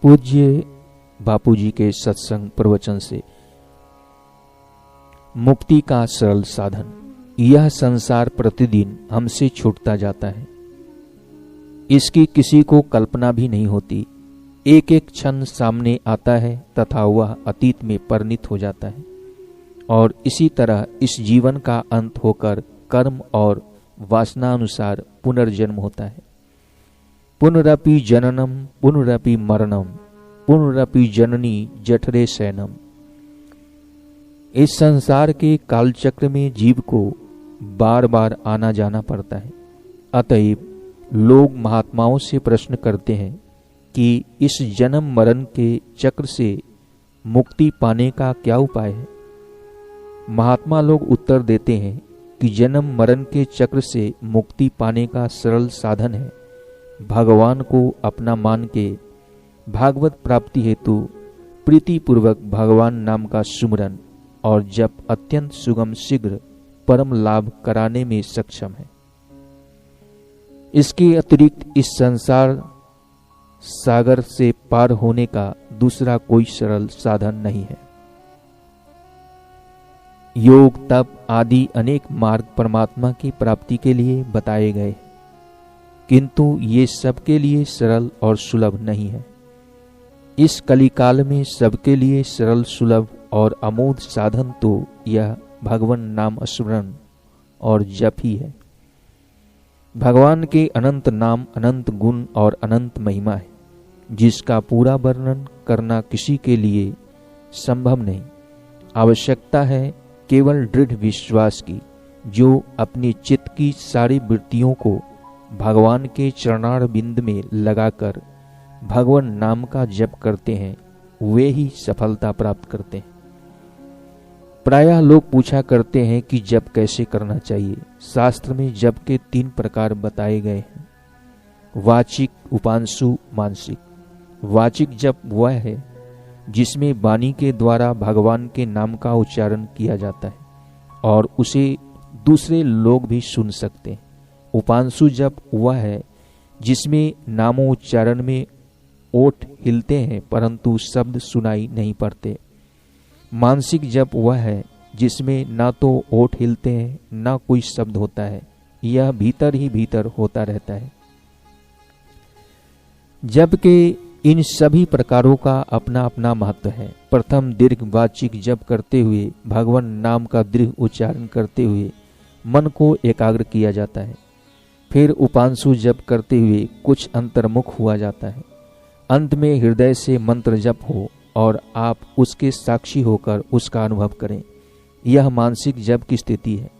पूज्य बापूजी के सत्संग प्रवचन से मुक्ति का सरल साधन। यह संसार प्रतिदिन हमसे छूटता जाता है, इसकी किसी को कल्पना भी नहीं होती। एक एक क्षण सामने आता है तथा वह अतीत में परिणित हो जाता है और इसी तरह इस जीवन का अंत होकर कर्म और वासनानुसार पुनर्जन्म होता है। पुनरपि जननम पुनरपि मरणम पुनरपि जननी जठरे शयनम। इस संसार के कालचक्र में जीव को बार बार आना जाना पड़ता है। अतएव लोग महात्माओं से प्रश्न करते हैं कि इस जन्म मरण के चक्र से मुक्ति पाने का क्या उपाय है। महात्मा लोग उत्तर देते हैं कि जन्म मरण के चक्र से मुक्ति पाने का सरल साधन है भगवान को अपना मान के भागवत प्राप्ति हेतु प्रीतिपूर्वक भगवान नाम का सुमरन और जप अत्यंत सुगम शीघ्र परम लाभ कराने में सक्षम है। इसके अतिरिक्त इस संसार सागर से पार होने का दूसरा कोई सरल साधन नहीं है। योग तप आदि अनेक मार्ग परमात्मा की प्राप्ति के लिए बताए गए, किंतु ये सबके लिए सरल और सुलभ नहीं है। इस कलिकाल में सबके लिए सरल सुलभ और अमोघ साधन तो यह भगवान नाम स्मरण और जप ही है। भगवान के अनंत नाम, अनंत गुण और अनंत महिमा है, जिसका पूरा वर्णन करना किसी के लिए संभव नहीं। आवश्यकता है केवल दृढ़ विश्वास की, जो अपनी चित्त की सारी वृत्तियों को भगवान के चरणार बिंद में लगाकर भगवान नाम का जप करते हैं, वे ही सफलता प्राप्त करते हैं। प्रायः लोग पूछा करते हैं कि जप कैसे करना चाहिए। शास्त्र में जप के 3 प्रकार बताए गए हैं, वाचिक, उपांशु, मानसिक। वाचिक जप वह है जिसमें वाणी के द्वारा भगवान के नाम का उच्चारण किया जाता है और उसे दूसरे लोग भी सुन सकते हैं। उपांशु जप वह है जिसमें नामोच्चारण में ओठ हिलते हैं परंतु शब्द सुनाई नहीं पड़ते। मानसिक जप वह है जिसमें ना तो ओठ हिलते हैं ना कोई शब्द होता है, यह भीतर ही भीतर होता रहता है। जप के इन सभी प्रकारों का अपना अपना महत्व है। प्रथम दीर्घ वाचिक जप करते हुए भगवान नाम का दृढ़ उच्चारण करते हुए मन को एकाग्र किया जाता है। फिर उपांशु जप करते हुए कुछ अंतर्मुख हुआ जाता है। अंत में हृदय से मंत्र जप हो और आप उसके साक्षी होकर उसका अनुभव करें। यह मानसिक जप की स्थिति है।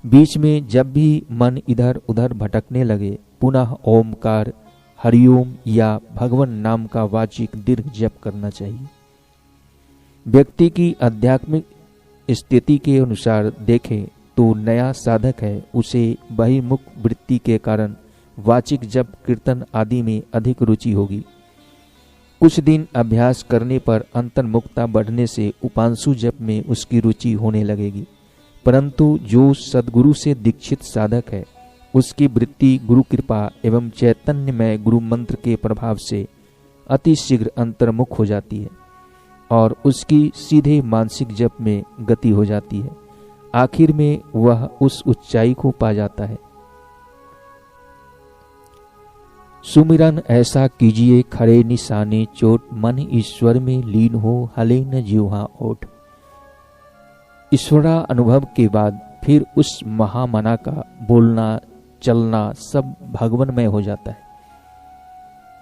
बीच में जब भी मन इधर उधर भटकने लगे, पुनः ओमकार, हरिओम या भगवान नाम का वाचिक दीर्घ जप करना चाहिए। व्यक्ति की आध्यात्मिक स्थिति के अनुसार देखें तो नया साधक है, उसे बहिर्मुख वृत्ति के कारण वाचिक जप, कीर्तन आदि में अधिक रुचि होगी। कुछ दिन अभ्यास करने पर अंतर्मुखता बढ़ने से उपांशु जप में उसकी रुचि होने लगेगी। परंतु जो सद्गुरु से दीक्षित साधक है, उसकी वृत्ति गुरु कृपा एवं चैतन्यमय गुरु मंत्र के प्रभाव से अति शीघ्र अंतर्मुख हो जाती है और उसकी सीधे मानसिक जप में गति हो जाती है। आखिर में वह उस ऊंचाई को पा जाता है। सुमिरन ऐसा कीजिए खड़े निशाने चोट, मन ईश्वर में लीन हो हले न जिह्वा ओठ। ईश्वरा अनुभव के बाद फिर उस महामना का बोलना चलना सब भगवानमय हो जाता है।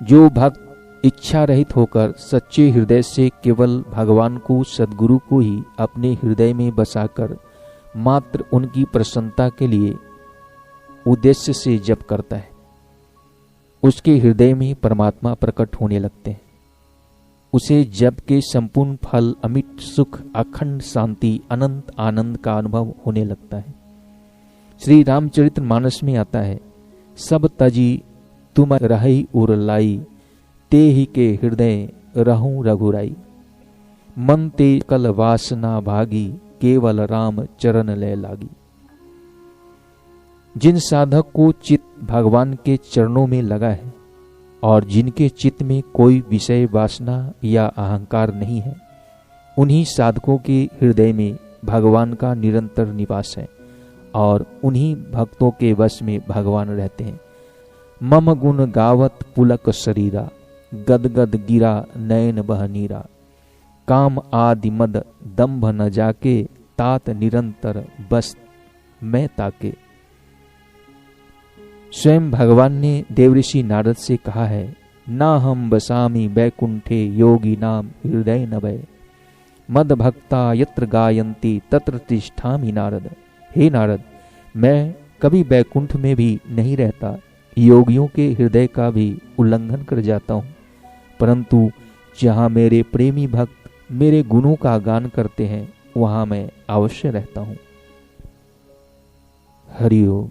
जो भक्त इच्छा रहित होकर सच्चे हृदय से केवल भगवान को, सद्गुरु को ही अपने हृदय में बसाकर मात्र उनकी प्रसन्नता के लिए उद्देश्य से जप करता है, उसके हृदय में परमात्मा प्रकट होने लगते हैं। उसे जप के संपूर्ण फल, अमिट सुख, अखंड शांति, अनंत आनंद का अनुभव होने लगता है। श्री रामचरितमानस में आता है, सब तजी तुम रही उर लाई, ते ही के हृदय रहूं रघुराई। मन ते कल वासना भागी, केवल राम चरण लय लागी। जिन साधक को चित्त भगवान के चरणों में लगा है, और जिनके चित्त में कोई विषय वासना या अहंकार नहीं है, उन्हीं साधकों के हृदय में भगवान का निरंतर निवास है और उन्हीं भक्तों के वश में भगवान रहते हैं। मम गुण गावत पुलक शरीरा, गद गद गिरा नयन बह नीरा। काम आदि मद दंभ न जाके, तात निरंतर बस मैं ताके। स्वयं भगवान ने देवऋषि नारद से कहा है, ना हम बसामि बैकुंठे योगी नाम हृदय नभय। मद भक्ता यत्र गायन्ति तत्र तिष्ठामि नारद। हे नारद, मैं कभी बैकुंठ में भी नहीं रहता, योगियों के हृदय का भी उल्लंघन कर जाता हूँ, परंतु जहाँ मेरे प्रेमी भक्त मेरे गुणों का गान करते हैं, वहाँ मैं अवश्य रहता हूँ। हरि ओम।